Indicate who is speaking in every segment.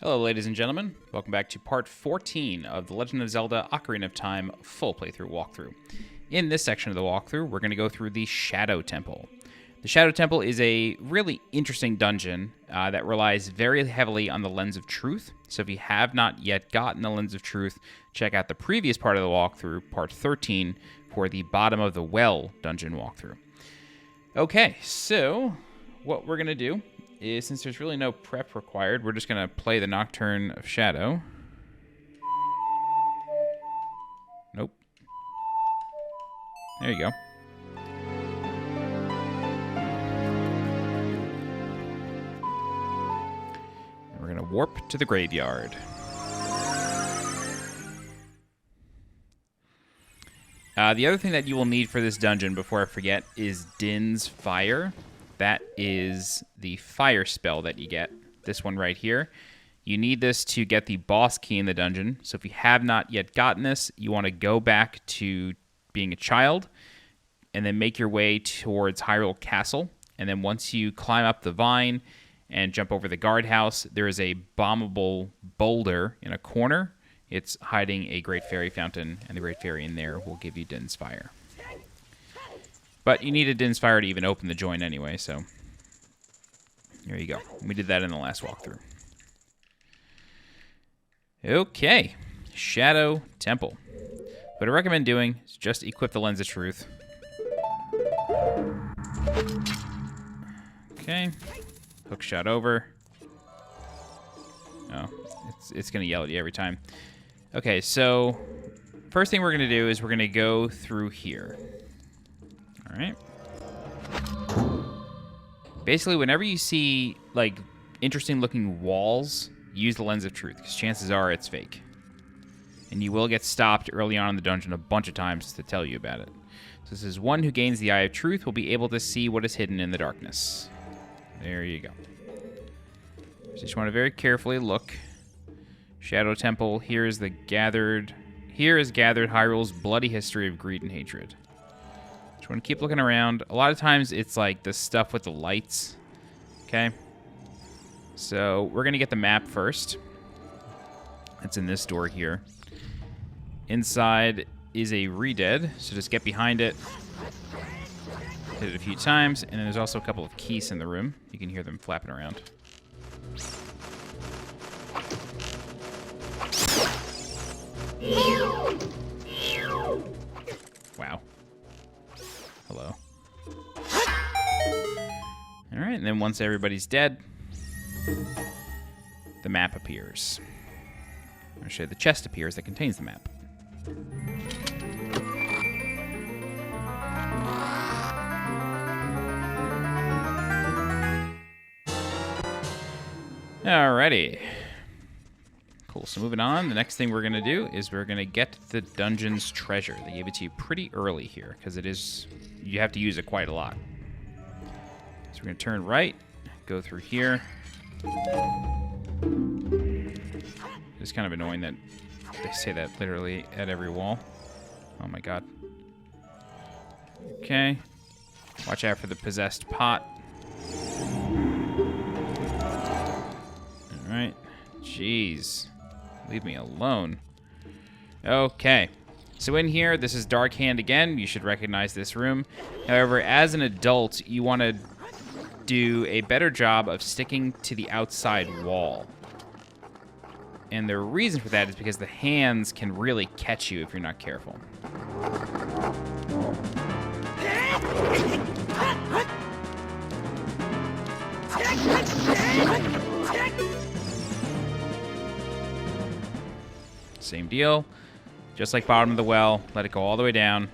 Speaker 1: Hello ladies and gentlemen, welcome back to part 14 of The Legend of Zelda Ocarina of Time full playthrough walkthrough. In this section of the walkthrough, we're going to go through the Shadow Temple. The Shadow Temple is a really interesting dungeon that relies very heavily on the Lens of Truth, so if you have not yet gotten the Lens of Truth, check out the previous part of the walkthrough, part 13, for the Bottom of the Well dungeon walkthrough. Okay, so what we're going to do is, since there's really no prep required, we're just going to play the Nocturne of Shadow. Nope. There you go. And we're going to warp to the graveyard. The other thing that you will need for this dungeon, before I forget, is Din's Fire. That is the fire spell that you get, this one right here. You need this to get the boss key in the dungeon. So if you have not yet gotten this, you want to go back to being a child and then make your way towards Hyrule Castle. And then once you climb up the vine and jump over the guardhouse, there is a bombable boulder in a corner. It's hiding a Great Fairy fountain, and the Great Fairy in there will give you Din's Fire. But you need a Din's Fire to even open the joint anyway, so there you go. We did that in the last walkthrough. Okay, Shadow Temple. What I recommend doing is just equip the Lens of Truth. Okay, hook shot over. Oh, it's going to yell at you every time. Okay, so first thing we're going to do is we're going to go through here. All right. Basically, whenever you see, like, interesting-looking walls, use the Lens of Truth, because chances are it's fake. And you will get stopped early on in the dungeon a bunch of times to tell you about it. So this is one who gains the Eye of Truth will be able to see what is hidden in the darkness. There you go. So you just want to very carefully look. Shadow Temple, here is gathered Hyrule's bloody history of greed and hatred. Just want to keep looking around. A lot of times it's like the stuff with the lights. Okay. So we're going to get the map first. It's in this door here. Inside is a Redead, so just get behind it. Hit it a few times, and then there's also a couple of keys in the room. You can hear them flapping around. Wow. Hello. Alright, and then once everybody's dead, the map appears. I'm going to show you the chest appears that contains the map. Alrighty. Cool, so moving on, the next thing we're going to do is we're going to get the dungeon's treasure. They gave it to you pretty early here, because you have to use it quite a lot. So we're going to turn right, go through here. It's kind of annoying that they say that literally at every wall. Oh my god. Okay. Watch out for the possessed pot. Alright. Jeez. Leave me alone. Okay. So in here, this is Dark Hand again. You should recognize this room. However, as an adult, you want to do a better job of sticking to the outside wall. And the reason for that is because the hands can really catch you if you're not careful. Same deal. Just like Bottom of the Well, let it go all the way down.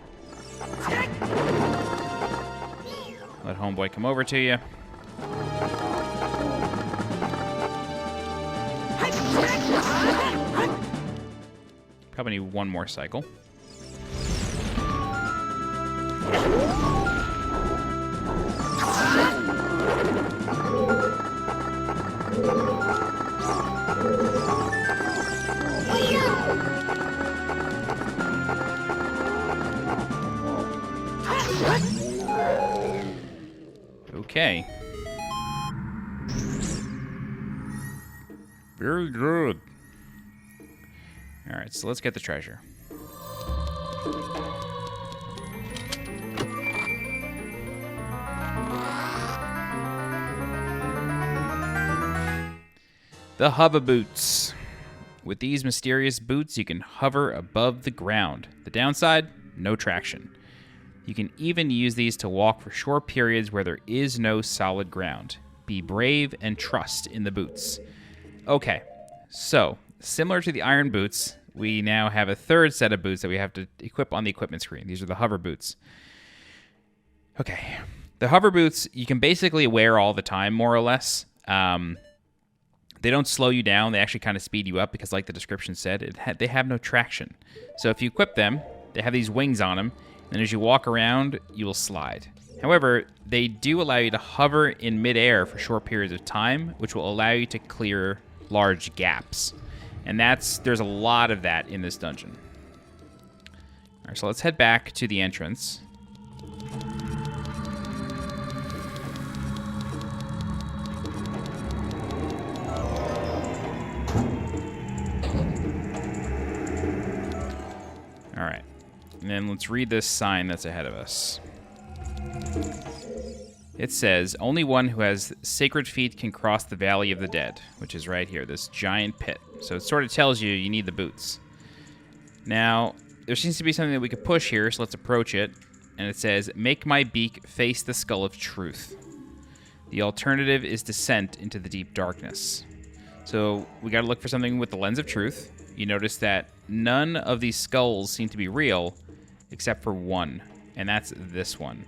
Speaker 1: Let homeboy come over to you. Probably need one more cycle. Okay. Very good. All right, so let's get the treasure. The hover boots. With these mysterious boots, you can hover above the ground. The downside, no traction. You can even use these to walk for short periods where there is no solid ground. Be brave and trust in the boots. Okay, so similar to the iron boots, we now have a third set of boots that we have to equip on the equipment screen. These are the hover boots. Okay, the hover boots you can basically wear all the time, more or less. They don't slow you down. They actually kind of speed you up because, like the description said, they have no traction. So if you equip them, they have these wings on them, and as you walk around, you will slide. However, they do allow you to hover in midair for short periods of time, which will allow you to clear large gaps. And there's a lot of that in this dungeon. All right, so let's head back to the entrance. All right, and then let's read this sign that's ahead of us. It says, only one who has sacred feet can cross the Valley of the Dead, which is right here, this giant pit. So it sort of tells you need the boots. Now, there seems to be something that we could push here, so let's approach it. And it says, make my beak face the skull of truth. The alternative is descent into the deep darkness. So we got to look for something with the lens of truth. You notice that none of these skulls seem to be real, except for one, and that's this one.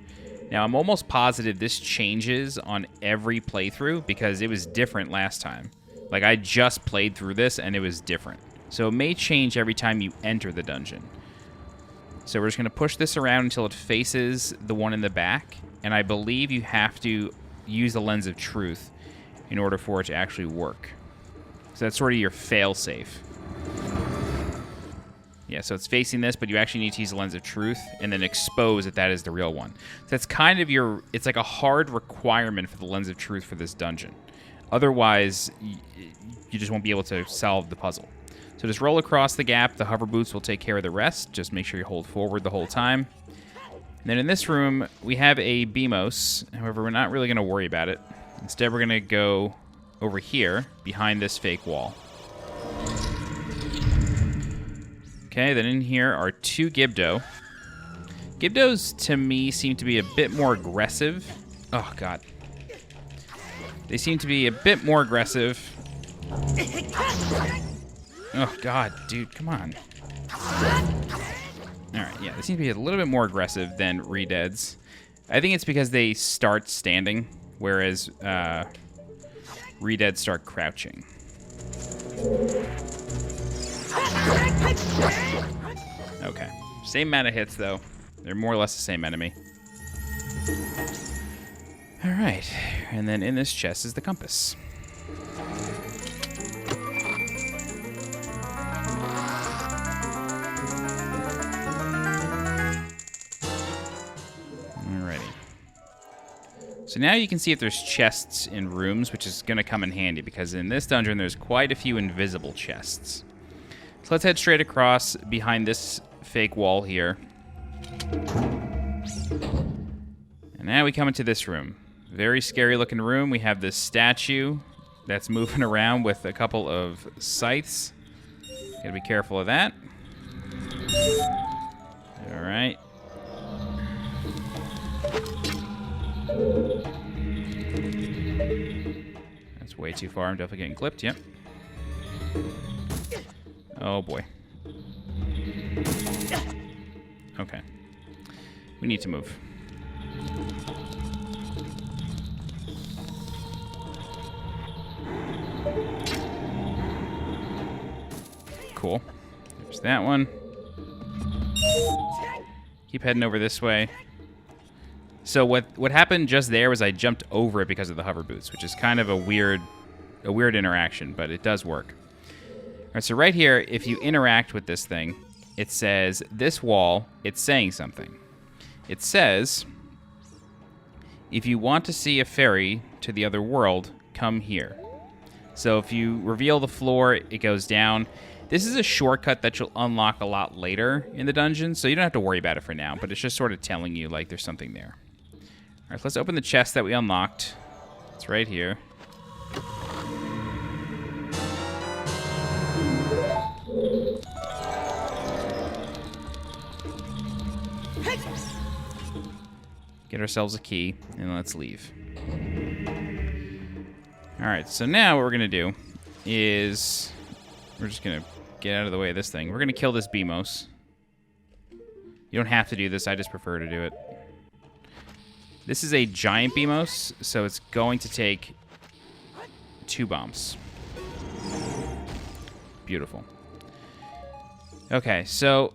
Speaker 1: Now, I'm almost positive this changes on every playthrough because it was different last time. Like, I just played through this, and it was different. So it may change every time you enter the dungeon. So we're just going to push this around until it faces the one in the back, and I believe you have to use the lens of truth in order for it to actually work. So that's sort of your fail-safe. Yeah, so it's facing this, but you actually need to use the lens of truth and then expose that is the real one. So that's kind of it's like a hard requirement for the lens of truth for this dungeon. Otherwise, you just won't be able to solve the puzzle. So just roll across the gap. The hover boots will take care of the rest. Just make sure you hold forward the whole time. And then in this room, we have a BMOS. However, we're not really going to worry about it. Instead, we're going to go over here behind this fake wall. Okay, then in here are two Gibdo. Gibdos, to me, seem to be a bit more aggressive. Oh, God. They seem to be a bit more aggressive. Oh, God, dude, come on. Alright, yeah, they seem to be a little bit more aggressive than Redeads. I think it's because they start standing, whereas Redeads start crouching. Okay. Same amount of hits, though. They're more or less the same enemy. Alright. And then in this chest is the compass. Alrighty. So now you can see if there's chests in rooms, which is going to come in handy, because in this dungeon there's quite a few invisible chests. So let's head straight across behind this fake wall here. And now we come into this room. Very scary looking room. We have this statue that's moving around with a couple of scythes. Gotta be careful of that. Alright. That's way too far. I'm definitely getting clipped, yep. Oh boy. Okay. We need to move. Cool. There's that one. Keep heading over this way. So what happened just there was I jumped over it because of the hover boots, which is kind of a weird interaction, but it does work. All right, so right here, if you interact with this thing, it says, this wall, it's saying something. It says, if you want to see a ferry to the other world, come here. So if you reveal the floor, it goes down. This is a shortcut that you'll unlock a lot later in the dungeon, so you don't have to worry about it for now, but it's just sort of telling you, like, there's something there. All right, let's open the chest that we unlocked. It's right here. Get ourselves a key, and let's leave. All right, so now what we're going to do is we're just going to get out of the way of this thing. We're going to kill this Beamos. You don't have to do this. I just prefer to do it. This is a giant Beamos, so it's going to take 2 bombs. Beautiful. Okay, so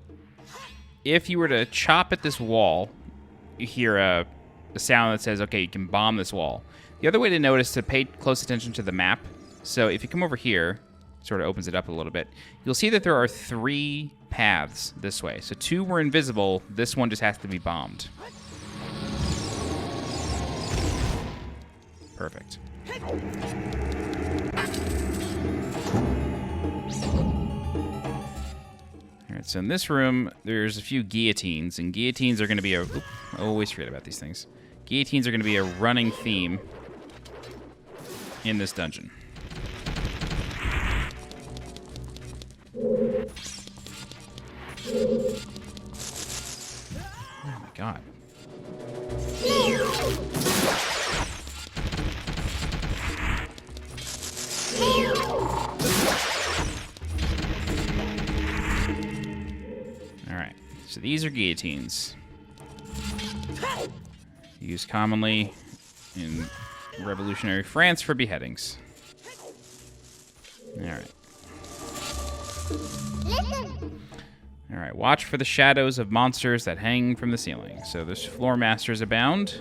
Speaker 1: if you were to chop at this wall, you hear a sound that says, okay, you can bomb this wall. The other way to notice to pay close attention to the map. So if you come over here, sort of opens it up a little bit, you'll see that there are 3 paths this way. So 2 were invisible. This one just has to be bombed. Perfect. Alright, so in this room, there's a few guillotines, and guillotines are going to be a... I always forget about these things. Guillotines are going to be a running theme in this dungeon. Oh my god. Alright, so these are guillotines. Used commonly in revolutionary France for beheadings. Alright. Alright, watch for the shadows of monsters that hang from the ceiling. So there's floor masters abound.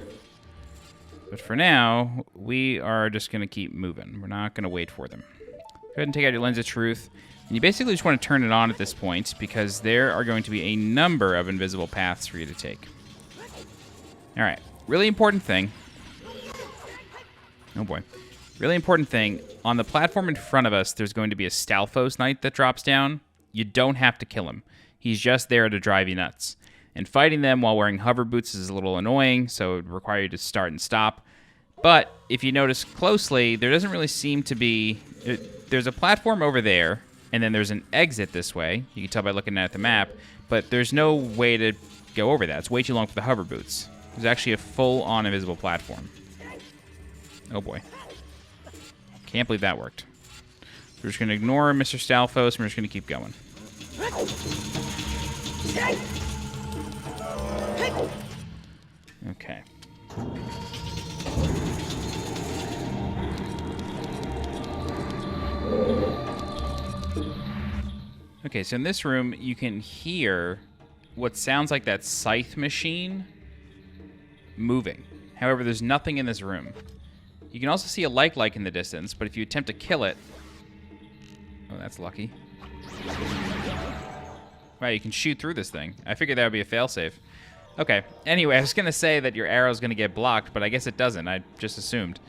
Speaker 1: But for now, we are just going to keep moving. We're not going to wait for them. Go ahead and take out your lens of truth. And you basically just want to turn it on at this point because there are going to be a number of invisible paths for you to take. Alright, really important thing. Oh boy. Really important thing. On the platform in front of us, there's going to be a Stalfos Knight that drops down. You don't have to kill him. He's just there to drive you nuts. And fighting them while wearing hover boots is a little annoying, so it would require you to start and stop. But if you notice closely, there doesn't really seem to be... There's a platform over there, and then there's an exit this way. You can tell by looking at the map, but there's no way to go over that. It's way too long for the hover boots. There's actually a full-on invisible platform. Oh boy. Can't believe that worked. We're just going to ignore Mr. Stalfos, and we're just going to keep going. Okay. Okay, so in this room, you can hear what sounds like that scythe machine moving. However, there's nothing in this room. You can also see a like in the distance, but if you attempt to kill it... Oh, that's lucky. Wow, you can shoot through this thing. I figured that would be a failsafe. Okay, anyway, I was going to say that your arrow's going to get blocked, but I guess it doesn't. I just assumed.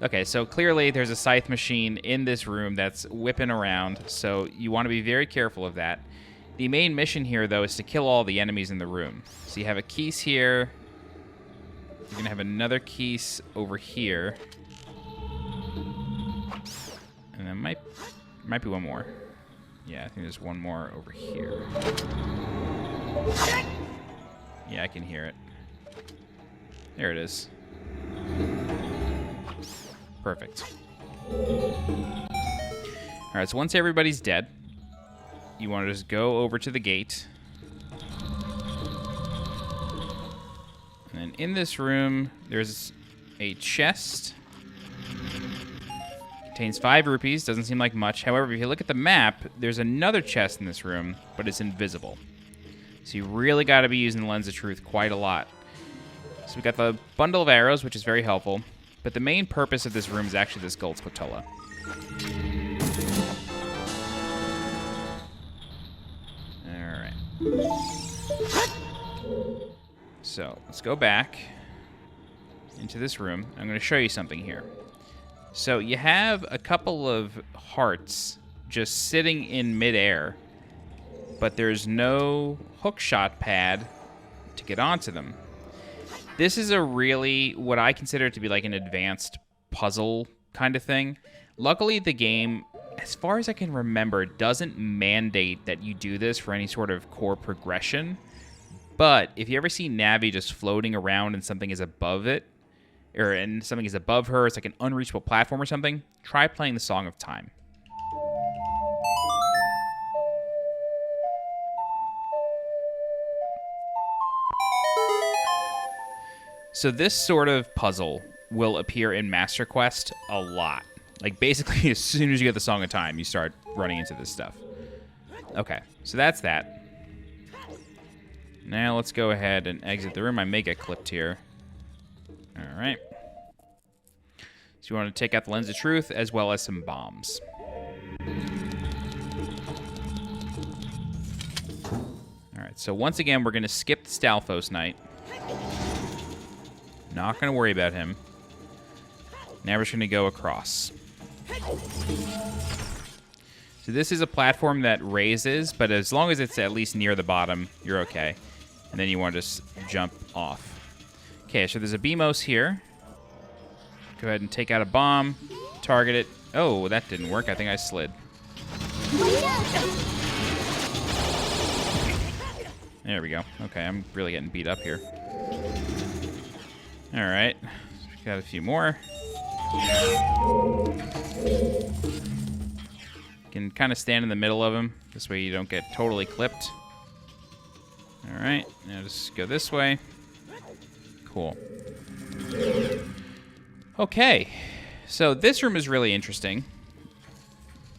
Speaker 1: Okay, so clearly there's a scythe machine in this room that's whipping around, so you want to be very careful of that. The main mission here, though, is to kill all the enemies in the room. So you have a keys here. You're going to have another keys over here. And there might be one more. Yeah, I think there's one more over here. Yeah, I can hear it. There it is. Perfect. Alright, so once everybody's dead, you want to just go over to the gate. And then in this room, there's a chest. Contains 5 rupees, doesn't seem like much. However, if you look at the map, there's another chest in this room, but it's invisible. So you really got to be using the lens of truth quite a lot. So we got the bundle of arrows, which is very helpful. But the main purpose of this room is actually this Skulltula. Alright. So, let's go back into this room. I'm going to show you something here. So you have a couple of hearts just sitting in midair, but there's no hookshot pad to get onto them. This is a really, what I consider to be like an advanced puzzle kind of thing. Luckily, the game, as far as I can remember, doesn't mandate that you do this for any sort of core progression. But if you ever see Navi just floating around and something is above it, and something is above her, it's like an unreachable platform or something, try playing the Song of Time. So this sort of puzzle will appear in Master Quest a lot. Like, basically, as soon as you get the Song of Time, you start running into this stuff. Okay, so that's that. Now let's go ahead and exit the room. I may get clipped here. All right. So you want to take out the Lens of Truth as well as some bombs. All right, so once again, we're going to skip the Stalfos Knight. Not going to worry about him. Now we're just going to go across. So this is a platform that raises, but as long as it's at least near the bottom, you're okay. And then you want to just jump off. Okay, so there's a BMOS here. Go ahead and take out a bomb. Target it. Oh, that didn't work. I think I slid. There we go. Okay, I'm really getting beat up here. All right. Got a few more. You can kind of stand in the middle of them. This way you don't get totally clipped. All right. Now just go this way. Cool. Okay. So this room is really interesting.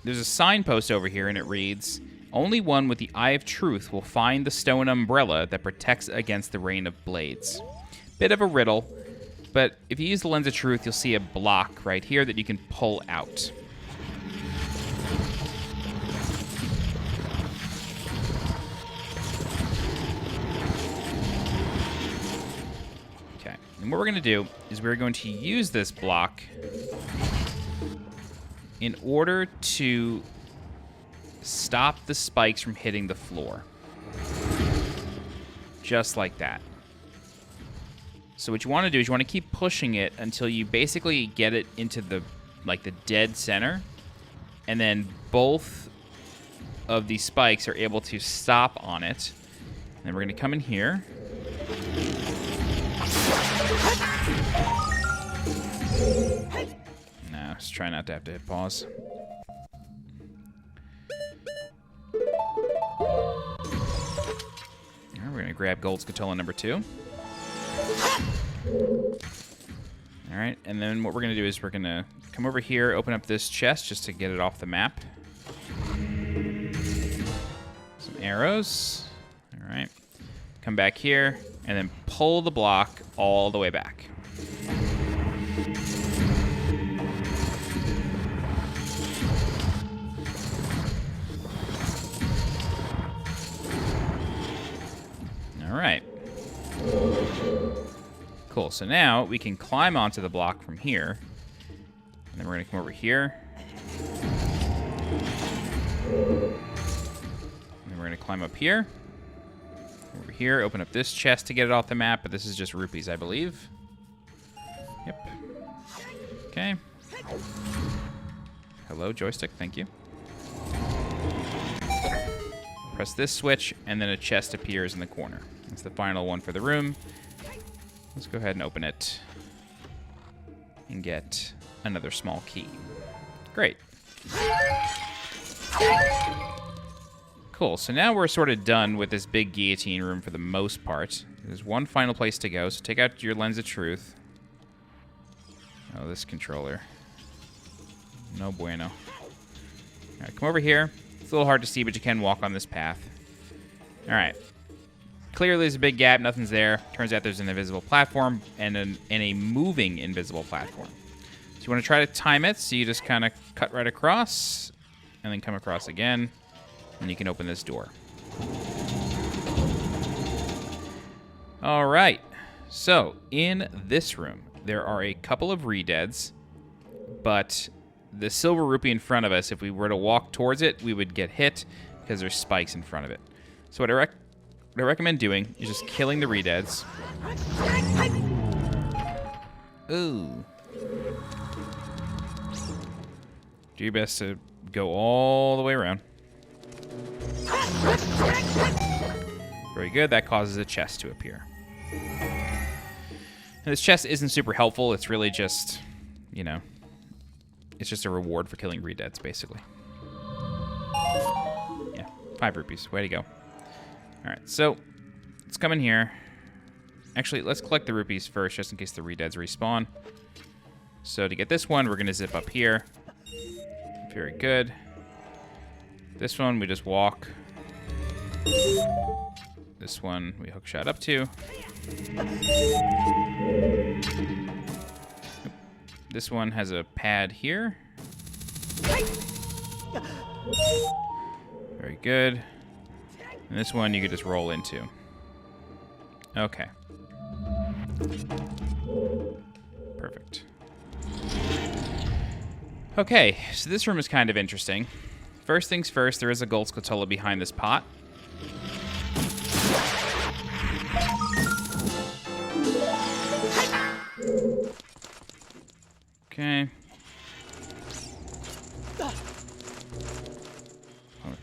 Speaker 1: There's a signpost over here, and it reads, "Only one with the Eye of Truth will find the stone umbrella that protects against the rain of blades." Bit of a riddle, but if you use the Lens of Truth, you'll see a block right here that you can pull out. Okay, and what we're going to do is we're going to use this block in order to stop the spikes from hitting the floor. Just like that. So what you want to do is you want to keep pushing it until you basically get it into the dead center, and then both of these spikes are able to stop on it. And then we're going to come in here. No, just try not to have to hit pause. We're going to grab Gold Skulltula number 2. All right, and then what we're going to do is we're going to come over here, open up this chest just to get it off the map. Some arrows. All right. Come back here, and then pull the block all the way back. All right. Cool, so now we can climb onto the block from here. And then we're going to come over here. And then we're going to climb up here. Over here, open up this chest to get it off the map, but this is just rupees, I believe. Yep. Okay. Hello, joystick, thank you. Press this switch, and then a chest appears in the corner. That's the final one for the room. Let's go ahead and open it and get another small key. Great. Cool, so now we're sort of done with this big guillotine room for the most part. There's one final place to go, so take out your Lens of Truth. Oh, this controller. No bueno. All right, come over here. It's a little hard to see, but you can walk on this path. All right. Clearly, there's a big gap. Nothing's there. Turns out there's an invisible platform and a moving invisible platform. So you want to try to time it. So you just kind of cut right across and then come across again. And you can open this door. All right. So in this room, there are a couple of Redeads, but the silver rupee in front of us, if we were to walk towards it, we would get hit because there's spikes in front of it. So what I recommend doing is just killing the Redeads. Ooh. Do your best to go all the way around. Very good. That causes a chest to appear. And this chest isn't super helpful. It's really just, you know, it's just a reward for killing Redeads, basically. Yeah, 5 rupees. Way to go. All right, so let's come in here. Actually, let's collect the rupees first, just in case the Redeads respawn. So to get this one, we're going to zip up here. Very good. This one, we just walk. This one, we hookshot up to. This one has a pad here. Very good. And this one you could just roll into. Okay. Perfect. Okay, so this room is kind of interesting. First things first, there is a gold Skulltula behind this pot. Okay. Up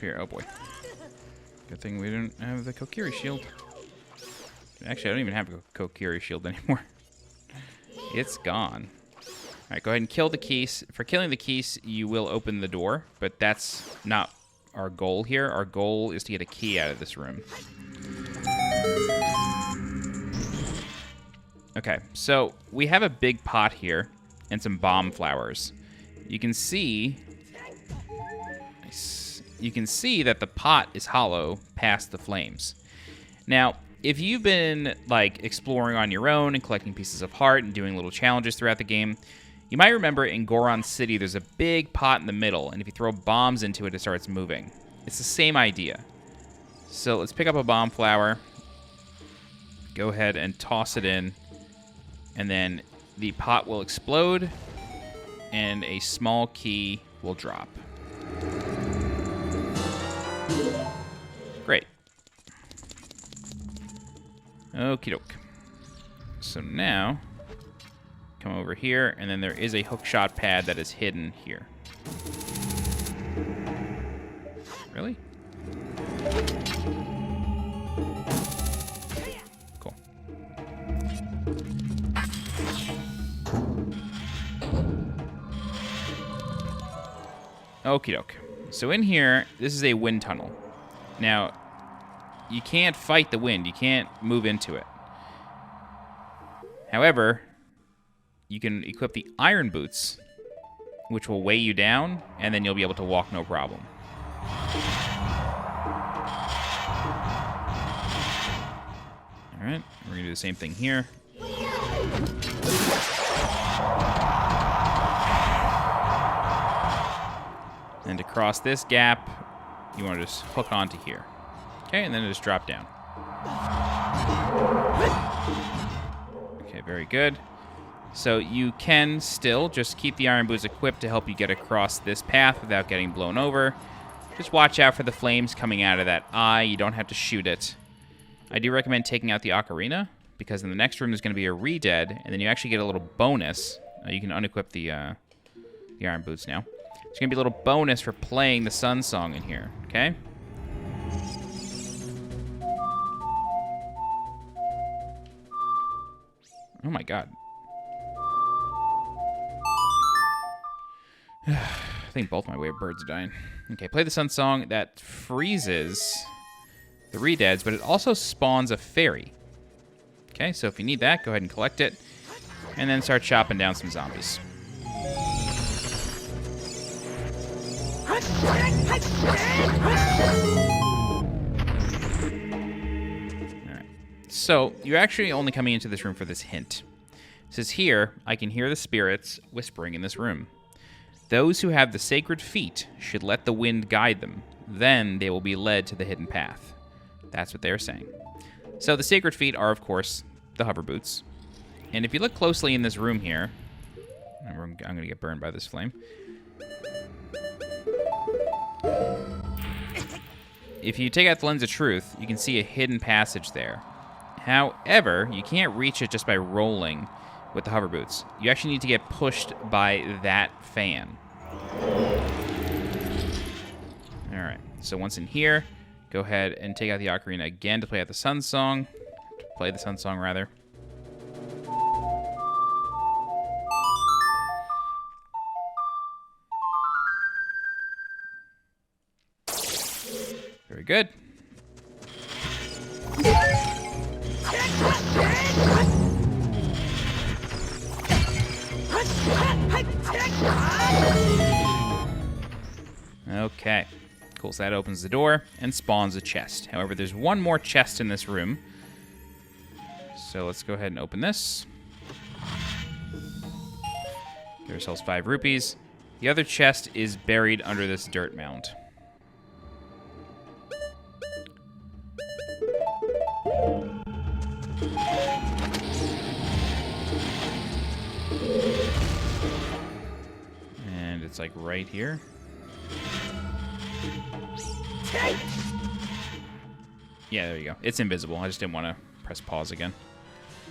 Speaker 1: here, oh boy. Good thing we didn't have the Kokiri shield. Actually, I don't even have a Kokiri shield anymore. It's gone. Alright, go ahead and kill the keys. For killing the keys, you will open the door, but that's not our goal here. Our goal is to get a key out of this room. Okay, so we have a big pot here and some bomb flowers. You can see that the pot is hollow past the flames. Now, if you've been like exploring on your own and collecting pieces of heart and doing little challenges throughout the game, you might remember in Goron City there's a big pot in the middle, and if you throw bombs into it, it starts moving. It's the same idea. So let's pick up a bomb flower, go ahead and toss it in, and then the pot will explode, and a small key will drop. Great. Okie doke. So now, come over here, and then there is a hookshot pad that is hidden here. Really? Cool. Okie doke. So in here, this is a wind tunnel. Now, you can't fight the wind. You can't move into it. However, you can equip the iron boots, which will weigh you down, and then you'll be able to walk no problem. All right, we're gonna do the same thing here. And to cross this gap, you want to just hook onto here. Okay, and then just drop down. Okay, very good. So you can still just keep the iron boots equipped to help you get across this path without getting blown over. Just watch out for the flames coming out of that eye. You don't have to shoot it. I do recommend taking out the Ocarina, because in the next room there's going to be a Redead, and then you actually get a little bonus. You can unequip the iron boots now. It's going to be a little bonus for playing the Sun Song in here, okay? Oh my god. I think both my wave birds are dying. Okay, play the Sun Song. That freezes the Redeads, but it also spawns a fairy. Okay, so if you need that, go ahead and collect it, and then start chopping down some zombies. Alright, so you're actually only coming into this room for this hint. It says here, I can hear the spirits whispering in this room. Those who have the sacred feet should let the wind guide them. Then they will be led to the hidden path. That's what they're saying. So the sacred feet are, of course, the hover boots. And if you look closely in this room here, I'm going to get burned by this flame. If you take out the Lens of Truth, you can see a hidden passage there. However, you can't reach it just by rolling with the hover boots. You actually need to get pushed by that fan. Alright, so once in here, go ahead and take out the Ocarina again to play out the Sun Song. To play the Sun Song, rather. Very good. Okay. Cool, so that opens the door and spawns a chest. However, there's one more chest in this room. So let's go ahead and open this. Give ourselves 5 rupees. The other chest is buried under this dirt mound. And it's like right here. Yeah, there you go. It's invisible. I just didn't want to press pause again.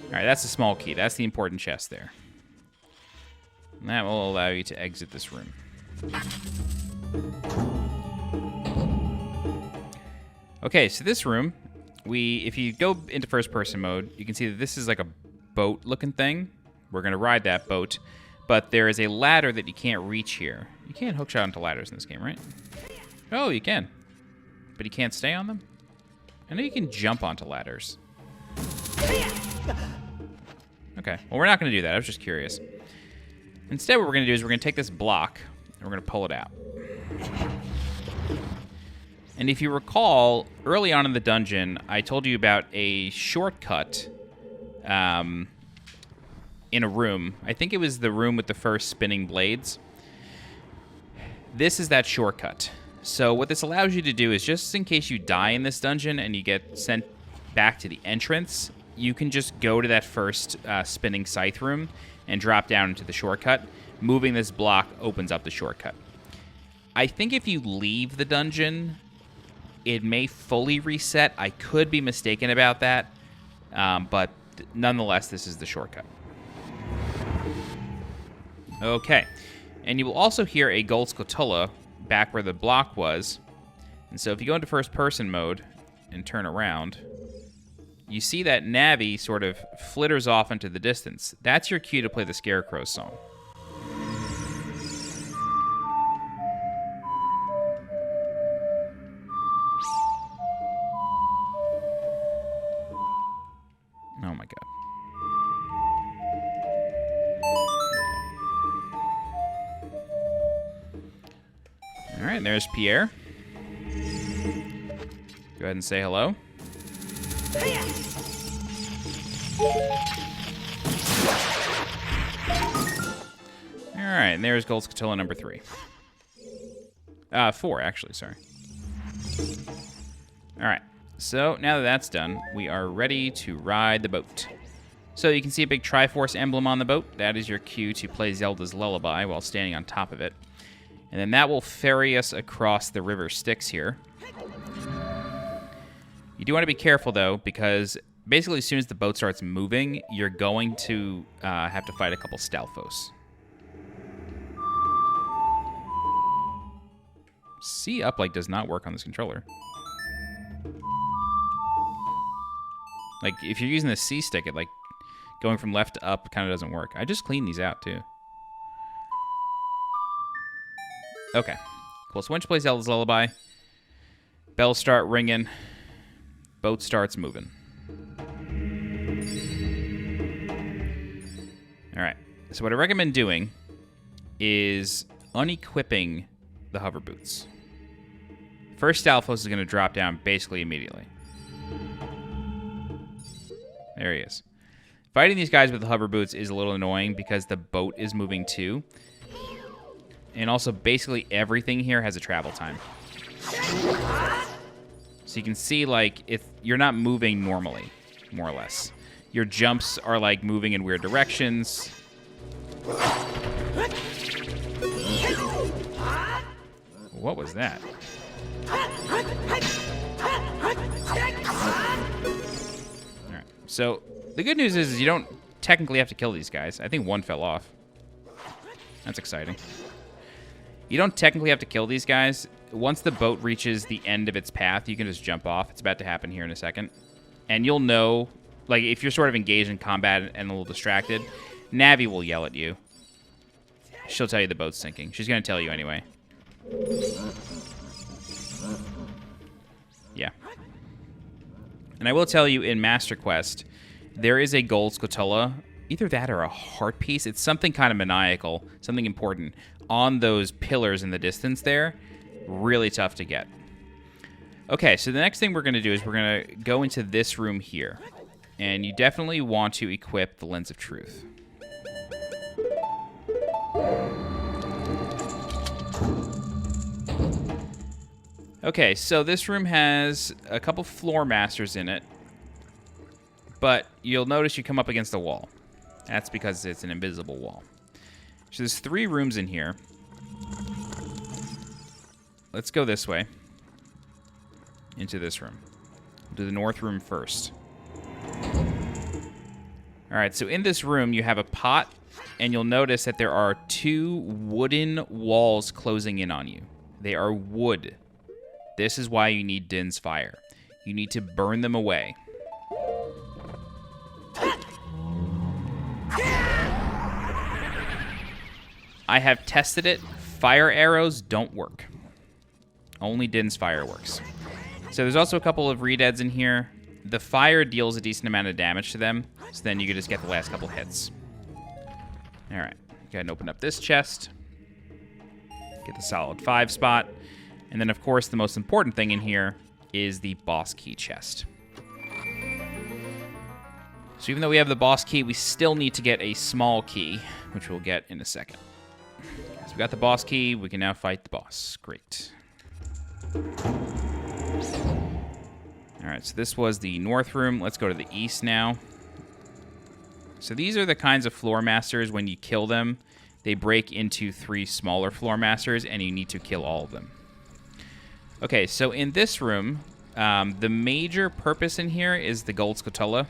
Speaker 1: Alright, that's the small key. That's the important chest there. And that will allow you to exit this room. Okay, so this room, if you go into first-person mode, you can see that this is like a boat-looking thing. We're going to ride that boat, but there is a ladder that you can't reach here. You can't hookshot onto ladders in this game, right? Oh, you can. But you can't stay on them? I know you can jump onto ladders. Okay, well, we're not going to do that. I was just curious. Instead, what we're going to do is we're going to take this block, and we're going to pull it out. And if you recall, early on in the dungeon, I told you about a shortcut in a room. I think it was the room with the first spinning blades. This is that shortcut. So what this allows you to do is, just in case you die in this dungeon and you get sent back to the entrance, you can just go to that first spinning scythe room and drop down into the shortcut. Moving this block opens up the shortcut. I think if you leave the dungeon, it may fully reset. I could be mistaken about that, but nonetheless, this is the shortcut. Okay, and you will also hear a gold Skulltula back where the block was. And so if you go into first-person mode and turn around, you see that Navi sort of flitters off into the distance. That's your cue to play the Scarecrow song. Oh my god. Alright, there's Pierre. Go ahead and say hello. Alright, and there's Gold Skulltula number 3. 4, actually, sorry. Alright, so now that that's done, we are ready to ride the boat. So you can see a big Triforce emblem on the boat. That is your cue to play Zelda's Lullaby while standing on top of it. And then that will ferry us across the river Styx here. You do want to be careful, though, because basically as soon as the boat starts moving, you're going to have to fight a couple Stalfos. C up, like, does not work on this controller. Like, if you're using the C stick, it, like, going from left to up kind of doesn't work. I just cleaned these out, too. Okay. Cool, so once you play Zelda's Lullaby, bells start ringing, boat starts moving. Alright, so what I recommend doing is unequipping the hover boots. First Stalfos is going to drop down basically immediately. There he is. Fighting these guys with the hover boots is a little annoying because the boat is moving too. And also, basically everything here has a travel time. So you can see, like, if you're not moving normally, more or less. Your jumps are, like, moving in weird directions. What was that? Alright, so the good news is you don't technically have to kill these guys. I think one fell off. That's exciting. You don't technically have to kill these guys. Once the boat reaches the end of its path, you can just jump off. It's about to happen here in a second. And you'll know, like, if you're sort of engaged in combat and a little distracted, Navi will yell at you. She'll tell you the boat's sinking. She's going to tell you anyway. Yeah. And I will tell you, in Master Quest, there is a gold Skulltula, either that or a heart piece. It's something kind of maniacal, something important, on those pillars in the distance there. Really tough to get. Okay, so the next thing we're going to do is we're going to go into this room here. And you definitely want to equip the Lens of Truth. Okay, so this room has a couple floor masters in it, but you'll notice you come up against a wall. That's because it's an invisible wall. So there's 3 rooms in here. Let's go this way. Into this room. We'll do the north room first. Alright, so in this room you have a pot, and you'll notice that there are 2 wooden walls closing in on you. They are wood. This is why you need Din's fire. You need to burn them away. I have tested it. Fire arrows don't work. Only Din's fire works. So there's also a couple of Redeads in here. The fire deals a decent amount of damage to them, so then you can just get the last couple hits. Alright, go ahead and open up this chest. Get the solid 5 spot. And then, of course, the most important thing in here is the boss key chest. So even though we have the boss key, we still need to get a small key, which we'll get in a second. So we got the boss key. We can now fight the boss. Great. Alright, so this was the north room. Let's go to the east now. So these are the kinds of floor masters, when you kill them, they break into 3 smaller floor masters, and you need to kill all of them. Okay, so in this room, the major purpose in here is the gold Skulltula.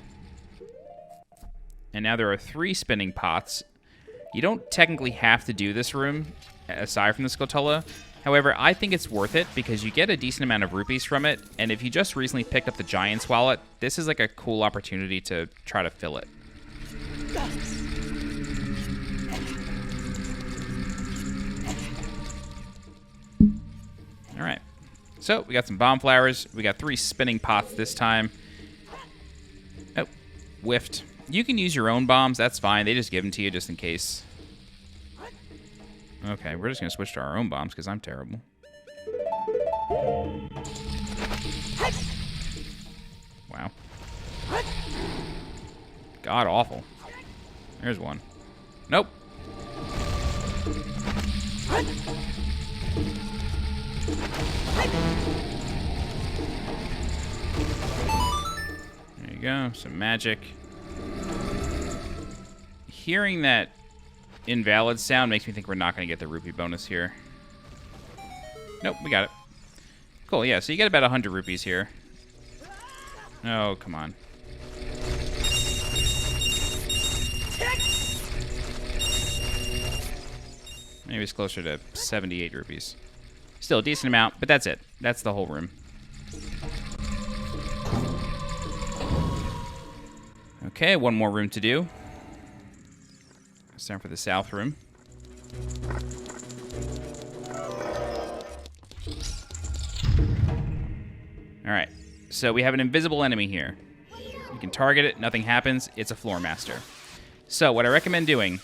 Speaker 1: And now there are 3 spinning pots. You don't technically have to do this room, aside from the Skulltula. However, I think it's worth it because you get a decent amount of rupees from it, and if you just recently picked up the Giant's Wallet, this is like a cool opportunity to try to fill it. Alright. So, we got some bomb flowers. We got 3 spinning pots this time. Oh, whiffed. You can use your own bombs. That's fine. They just give them to you just in case. Okay, we're just going to switch to our own bombs because I'm terrible. Wow. God awful. There's one. Nope. There you go, some magic. Hearing that invalid sound makes me think we're not going to get the rupee bonus here. Nope, we got it. Cool, yeah, so you get about 100 rupees here. Oh, come on. Maybe it's closer to 78 rupees. Still a decent amount, but that's it. That's the whole room. Okay, one more room to do. It's time for the south room. Alright, so we have an invisible enemy here. You can target it, nothing happens. It's a floor master. So, what I recommend doing...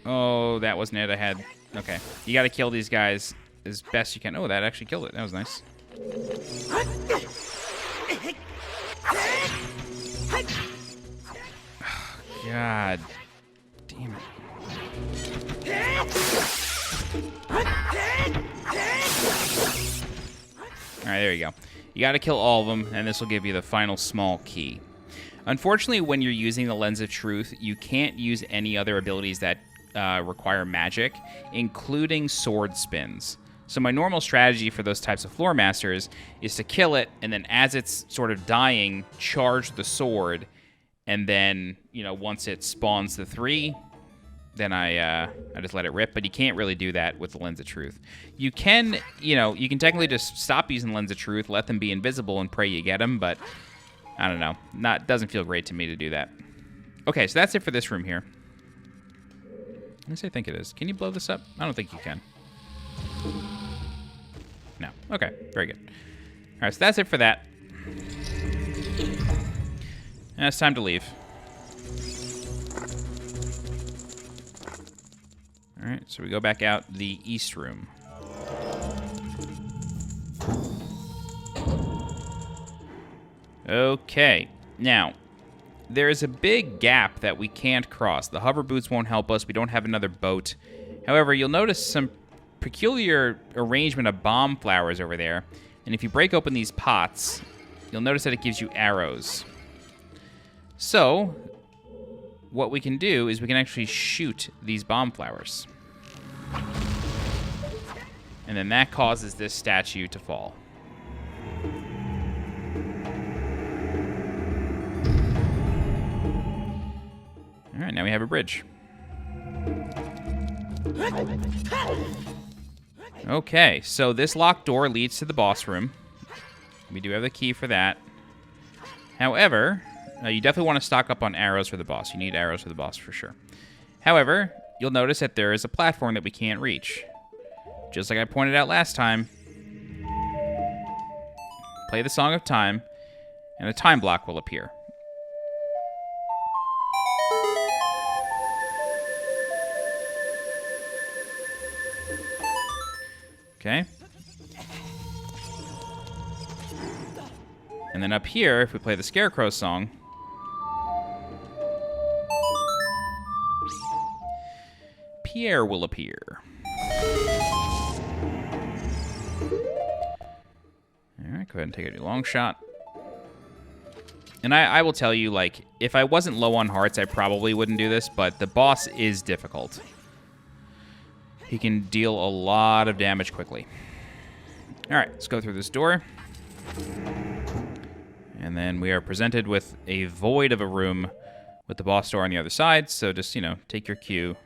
Speaker 1: Oh, that wasn't it. I had... Okay. You gotta kill these guys as best you can. Oh, that actually killed it. That was nice. God damn it. Alright, there you go. You gotta kill all of them, and this will give you the final small key. Unfortunately, when you're using the Lens of Truth, you can't use any other abilities that require magic, including sword spins. So my normal strategy for those types of floor masters is to kill it, and then as it's sort of dying, charge the sword, and then, once it spawns the 3, then I just let it rip. But you can't really do that with the Lens of Truth. You can, you can technically just stop using Lens of Truth, let them be invisible, and pray you get them, but I don't know. Doesn't feel great to me to do that. Okay, so that's it for this room here. At least I think it is. Can you blow this up? I don't think you can. No. Okay, very good. All right, so that's it for that. And it's time to leave. All right, so we go back out the east room. Okay, now, there is a big gap that we can't cross. The hover boots won't help us. We don't have another boat. However, you'll notice some peculiar arrangement of bomb flowers over there. And if you break open these pots, you'll notice that it gives you arrows. So, what we can do is we can actually shoot these bomb flowers. And then that causes this statue to fall. All right, now we have a bridge. Okay, so this locked door leads to the boss room. We do have the key for that. However, you definitely want to stock up on arrows for the boss. You need arrows for the boss for sure. However, you'll notice that there is a platform that we can't reach. Just like I pointed out last time. Play the Song of Time, and a time block will appear. Okay. And then up here, if we play the Scarecrow song, Pierre will appear. Alright, go ahead and take a long shot. And I will tell you, like, if I wasn't low on hearts, I probably wouldn't do this, but the boss is difficult. He can deal a lot of damage quickly. Alright, let's go through this door. And then we are presented with a void of a room with the boss door on the other side, so just, take your cue.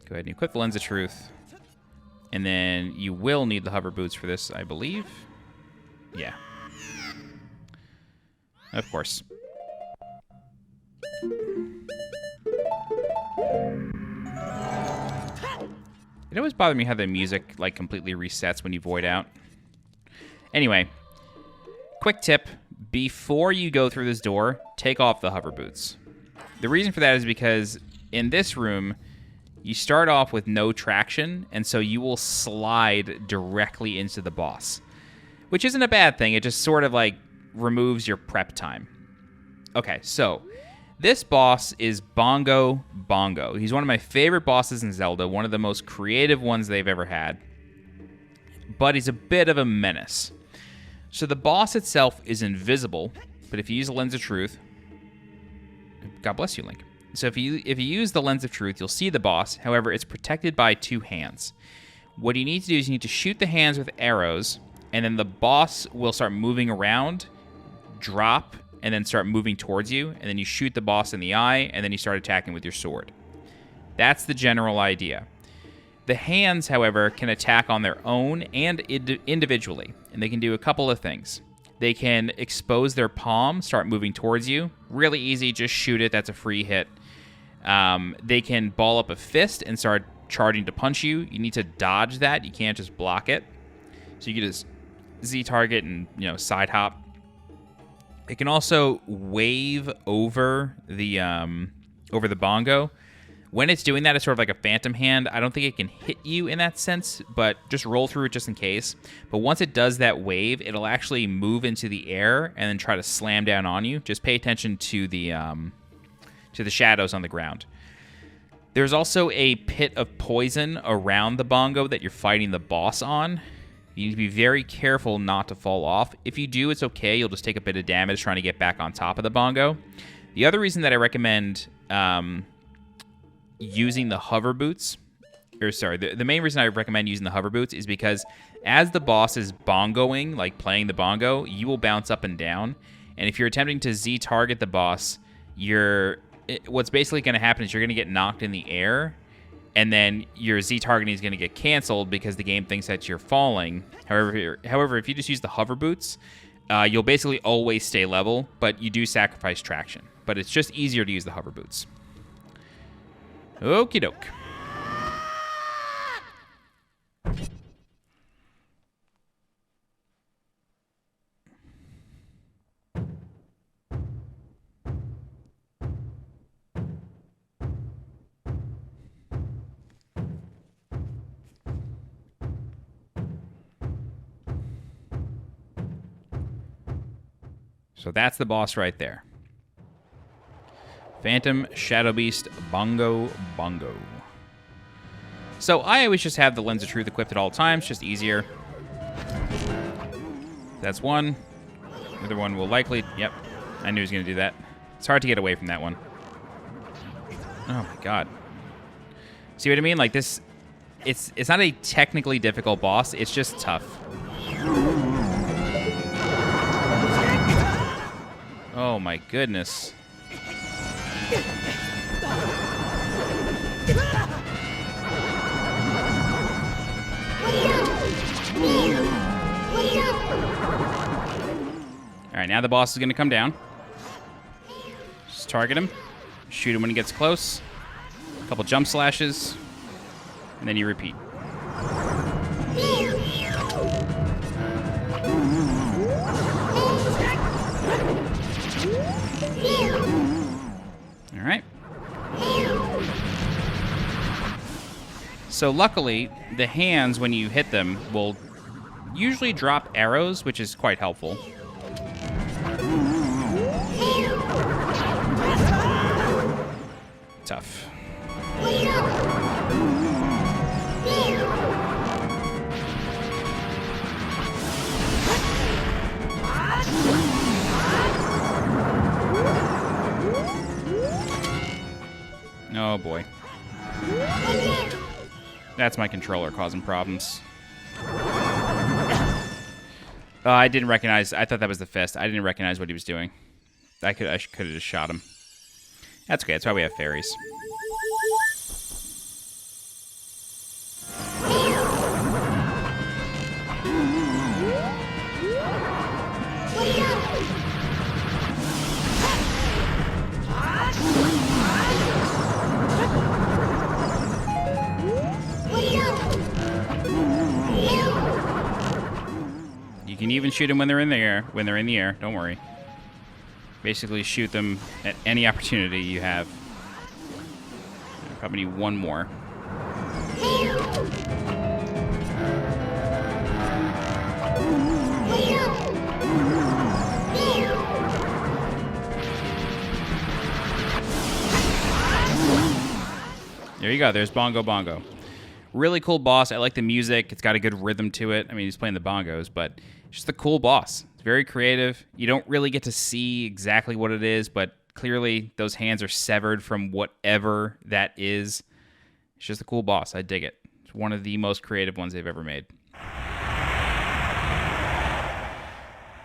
Speaker 1: Go ahead and equip the Lens of Truth. And then you will need the hover boots for this, I believe. Yeah. Of course. It always bothers me how the music, like, completely resets when you void out. Anyway, quick tip. Before you go through this door, take off the hover boots. The reason for that is because in this room, you start off with no traction, and so you will slide directly into the boss. Which isn't a bad thing. It just sort of, like, removes your prep time. Okay, so this boss is Bongo. He's one of my favorite bosses in Zelda, one of the most creative ones they've ever had. But he's a bit of a menace. So the boss itself is invisible, but if you use the Lens of Truth... God bless you, Link. So if you use the Lens of Truth, you'll see the boss. However, it's protected by 2 hands. What you need to do is you need to shoot the hands with arrows, and then the boss will start moving around, drop, and then start moving towards you, and then you shoot the boss in the eye, and then you start attacking with your sword. That's the general idea. The hands, however, can attack on their own and individually, and they can do a couple of things. They can expose their palm, start moving towards you. Really easy, just shoot it, that's a free hit. They can ball up a fist and start charging to punch you. You need to dodge that, you can't just block it. So you can just Z-target and, side hop. It can also wave over the bongo. When it's doing that, it's sort of like a phantom hand. I don't think it can hit you in that sense, but just roll through it just in case. But once it does that wave, it'll actually move into the air and then try to slam down on you. Just pay attention to the shadows on the ground. There's also a pit of poison around the bongo that you're fighting the boss on. You need to be very careful not to fall off. If you do, it's okay. You'll just take a bit of damage trying to get back on top of the bongo. The other reason that I recommend using the hover boots, or sorry, the main reason I recommend using the hover boots is because as the boss is bongoing, like playing the bongo, you will bounce up and down. And if you're attempting to Z target the boss, what's basically going to happen is you're going to get knocked in the air, and then your Z targeting is going to get canceled because the game thinks that you're falling. However, if you just use the hover boots, you'll basically always stay level, but you do sacrifice traction. But it's just easier to use the hover boots. Okie doke. So that's the boss right there. Phantom Shadow Beast Bongo. So I always just have the Lens of Truth equipped at all times, just easier. That's one. The other one will likely... Yep, I knew he was going to do that. It's hard to get away from that one. Oh my god. See what I mean? Like this... It's not a technically difficult boss, it's just tough. Oh my goodness. Alright, now the boss is going to come down. Just target him. Shoot him when he gets close. A couple jump slashes. And then you repeat. Alright. So luckily, the hands, when you hit them, will usually drop arrows, which is quite helpful. Tough. Oh boy. That's my controller causing problems. I didn't recognize... I thought that was the fist. I didn't recognize what he was doing. I could have just shot him. That's okay. That's why we have fairies. You can even shoot them when they're in the air. Don't worry. Basically shoot them at any opportunity you have. Probably need one more. There you go. There's Bongo. Really cool boss. I like the music. It's got a good rhythm to it. I mean, he's playing the bongos, but it's just a cool boss. It's very creative. You don't really get to see exactly what it is, but clearly those hands are severed from whatever that is. It's just a cool boss. I dig it. It's one of the most creative ones they've ever made.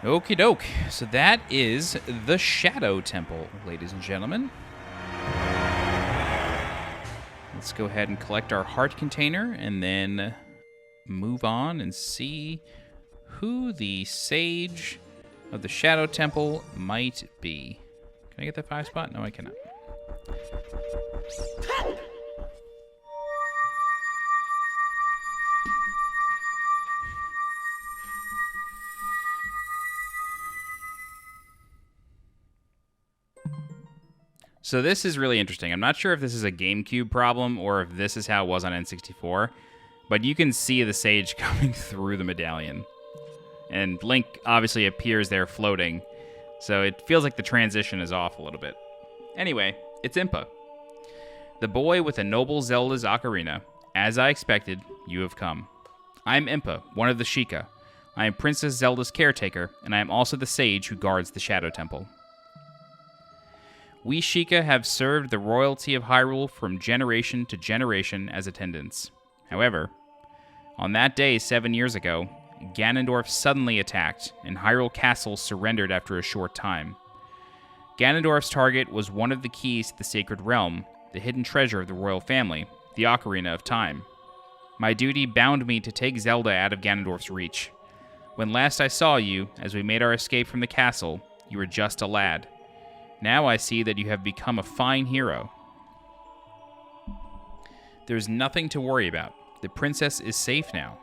Speaker 1: Okie doke. So that is the Shadow Temple, ladies and gentlemen. Let's go ahead and collect our heart container and then move on and see who the Sage of the Shadow Temple might be. Can I get that 5 spot? No, I cannot. So this is really interesting. I'm not sure if this is a GameCube problem or if this is how it was on N64, but you can see the Sage coming through the medallion. And Link obviously appears there floating, so it feels like the transition is off a little bit. Anyway, it's Impa. The boy with a noble Zelda's ocarina. As I expected, you have come. I am Impa, one of the Sheikah. I am Princess Zelda's caretaker, and I am also the sage who guards the Shadow Temple. We Sheikah have served the royalty of Hyrule from generation to generation as attendants. However, on that day 7 years ago, Ganondorf suddenly attacked, and Hyrule Castle surrendered after a short time. Ganondorf's target was one of the keys to the Sacred Realm, the hidden treasure of the royal family, the Ocarina of Time. My duty bound me to take Zelda out of Ganondorf's reach. When last I saw you, as we made our escape from the castle, you were just a lad. Now I see that you have become a fine hero. There's nothing to worry about. The princess is safe now.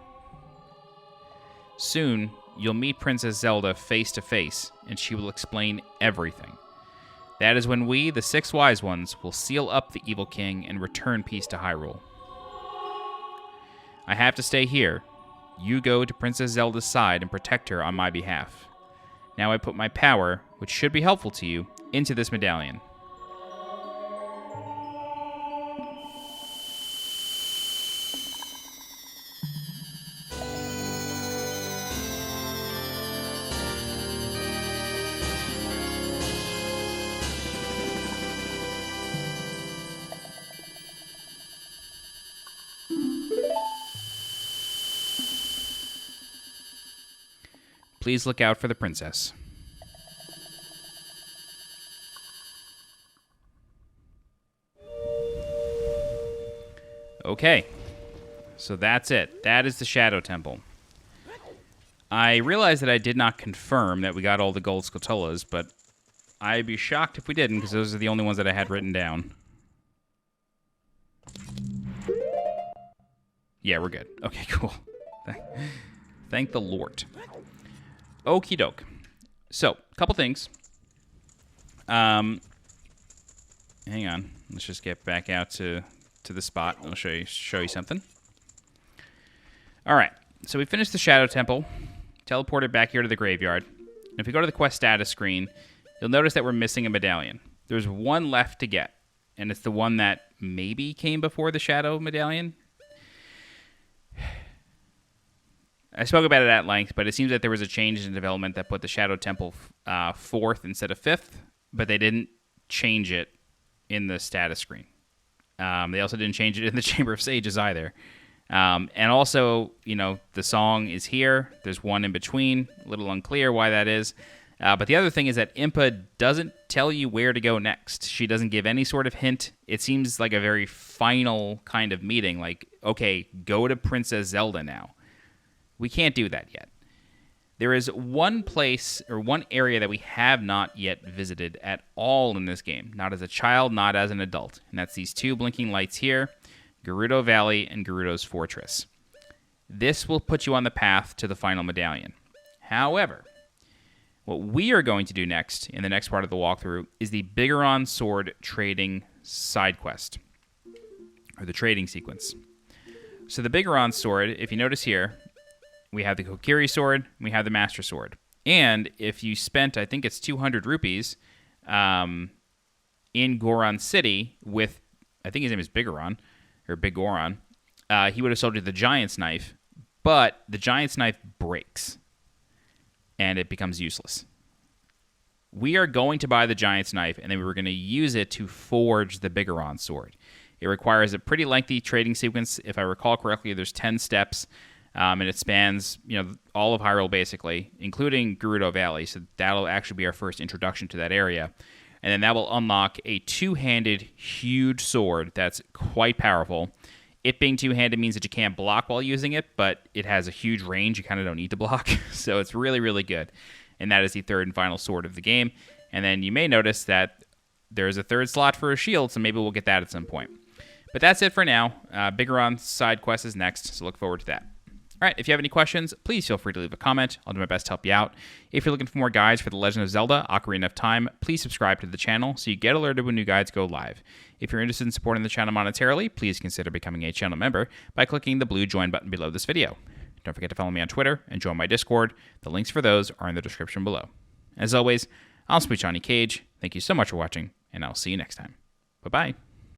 Speaker 1: Soon, you'll meet Princess Zelda face to face, and she will explain everything. That is when we, the 6 Wise Ones, will seal up the evil king and return peace to Hyrule. I have to stay here. You go to Princess Zelda's side and protect her on my behalf. Now I put my power, which should be helpful to you, into this medallion. Please look out for the princess. Okay, so that's it. That is the Shadow Temple. I realize that I did not confirm that we got all the gold Skulltulas, but I'd be shocked if we didn't, because those are the only ones that I had written down. Yeah, we're good. Okay, cool. Thank the Lord. Okie doke. So, a couple things. Hang on. Let's just get back out to the spot. I'll show you something. All right. So we finished the Shadow Temple. Teleported back here to the graveyard. And if we go to the quest status screen, you'll notice that we're missing a medallion. There's one left to get, and it's the one that maybe came before the Shadow Medallion. I spoke about it at length, but it seems that there was a change in development that put the Shadow Temple 4th instead of 5th, but they didn't change it in the status screen. They also didn't change it in the Chamber of Sages either. And also, you know, the song is here. There's one in between. A little unclear why that is. But the other thing is that Impa doesn't tell you where to go next. She doesn't give any sort of hint. It seems like a very final kind of meeting. Like, okay, go to Princess Zelda now. We can't do that yet. There is one place or one area that we have not yet visited at all in this game. Not as a child, not as an adult. And that's these 2 blinking lights here, Gerudo Valley and Gerudo's Fortress. This will put you on the path to the final medallion. However, what we are going to do next, in the next part of the walkthrough, is the Bigoron Sword trading side quest, or the trading sequence. So the Bigoron Sword, if you notice here, we have the Kokiri Sword, we have the Master Sword. And if you spent, I think it's 200 rupees in Goron City with, I think his name is Bigoron, or Big Goron, he would have sold you the Giant's Knife, but the Giant's Knife breaks, and it becomes useless. We are going to buy the Giant's Knife, and then we're going to use it to forge the Bigoron Sword. It requires a pretty lengthy trading sequence. If I recall correctly, there's 10 steps, and it spans, you know, all of Hyrule, basically, including Gerudo Valley, so that'll actually be our first introduction to that area. And then that will unlock a 2-handed, huge sword that's quite powerful. It being 2-handed means that you can't block while using it, but it has a huge range. You kind of don't need to block, so it's really, really good. And that is the 3rd and final sword of the game. And then you may notice that there's a 3rd slot for a shield, so maybe we'll get that at some point. But that's it for now. Bigoron side quest is next, so look forward to that. All right, if you have any questions, please feel free to leave a comment. I'll do my best to help you out. If you're looking for more guides for The Legend of Zelda: Ocarina of Time, please subscribe to the channel so you get alerted when new guides go live. If you're interested in supporting the channel monetarily, please consider becoming a channel member by clicking the blue join button below this video. Don't forget to follow me on Twitter and join my Discord. The links for those are in the description below. As always, I'm SweetJohnnyCage. Thank you so much for watching, and I'll see you next time. Bye-bye.